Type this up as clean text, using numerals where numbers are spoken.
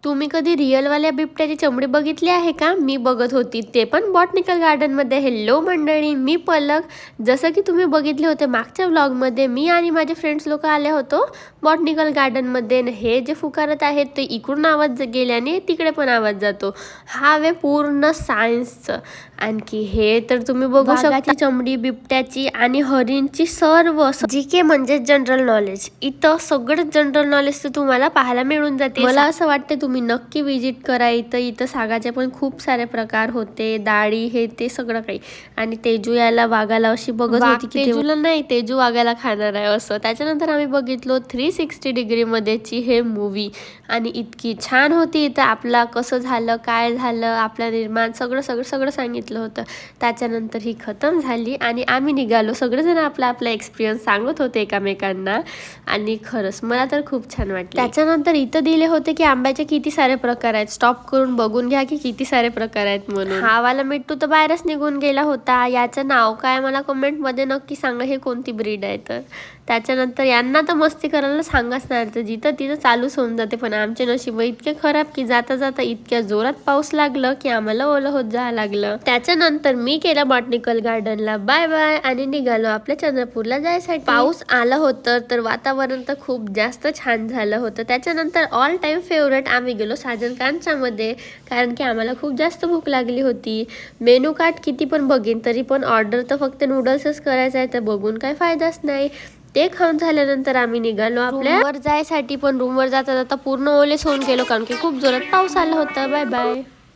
तुम्ही कधी रिअलवाल्या बिबट्याची चमडी बघितली आहे का? मी बघत होती, ते पण बॉटनिकल गार्डनमध्ये. हेल्लो मंडळी, मी पलक. जसं की तुम्ही बघितले होते मागच्या व्लॉगमध्ये, मी आणि माझे फ्रेंड्स लोक आले होतो बॉटनिकल गार्डनमध्ये. हे जे फुकारत आहेत ते इकडून आवाज गेल्याने तिकडे पण आवाज जातो. हा वे पूर्ण सायन्सचं. आणखी हे तर तुम्ही बघू शकता, चमडी, बिबट्याची आणि हरिणची सर्व जीके म्हणजे जनरल नॉलेज. इथं सगळं जनरल नॉलेज तर तुम्हाला पाहायला मिळून जाते. मला असं वाटतं तुम्ही नक्की विजिट करा. इथं सागाचे पण खूप सारे प्रकार होते, दाढी हे ते सगळं काही. आणि तेजू याला वाघाला अशी बघत होती की तेजूला नाही, तेजू वाघाला खाणार आहे असं. त्याच्यानंतर आम्ही बघितलो 360 डिग्री मध्येची हे मूवी आणि इतकी छान होती. इथं आपला कसं झालं, काय झालं, आपलं निर्माण सगळं सांगितलं होतं. त्याच्यानंतर ही खतम झाली आणि आम्ही निघालो. सगळेजण आपला एक्सपिरियन्स सांगत होते एकमेकांना आणि खरंच मला तर खूप छान वाटलं. त्याच्यानंतर इथं दिले होते की आंब्याचे किती सारे प्रकार आहेत, स्टॉप करून बघून घ्या की किती सारे प्रकार आहेत म्हणून. हा वाला मिट्टू तर बाहेरच निघून गेला होता. याचं नाव काय मला कमेंटमध्ये नक्की सांगा, हे कोणती ब्रीड आहे तर. त्याच्यानंतर यांना तर मस्ती करायला सांगाच नाही, तर जिथं तिथं चालूच होऊन जाते. पण आमचे नशीब इतके खराब की जाता जाता इतक्या जोरात पाऊस लागलं की आम्हाला ओलं होत जायला लागलं. त्याच्यानंतर मी केलं बॉटनिकल गार्डनला बाय बाय आणि निघालो आपल्या चंद्रपूरला जायसाठी. पाऊस आलं होतं तर वातावरण तर खूप जास्त छान झालं होतं. त्याच्यानंतर ऑल टाइम फेवरेट आम्ही गेलो साजन कांच्या मध्ये, कारण की आम्हाला खूप जास्त भूक लागली होती. मेनू कार्ड किती पण बघेन तरी पण ऑर्डर तर फक्त नूडल्सच करायचं आहे, तर बघून काय फायदाच नाही. ते खाऊन झाल्यानंतर आम्ही निघालो आपल्या रूमवर जायसाठी. पण रूमवर जाता जाता पूर्ण ओलेच होऊन गेलो कारण की खूप जोरात पाऊस आला होता. Bye bye.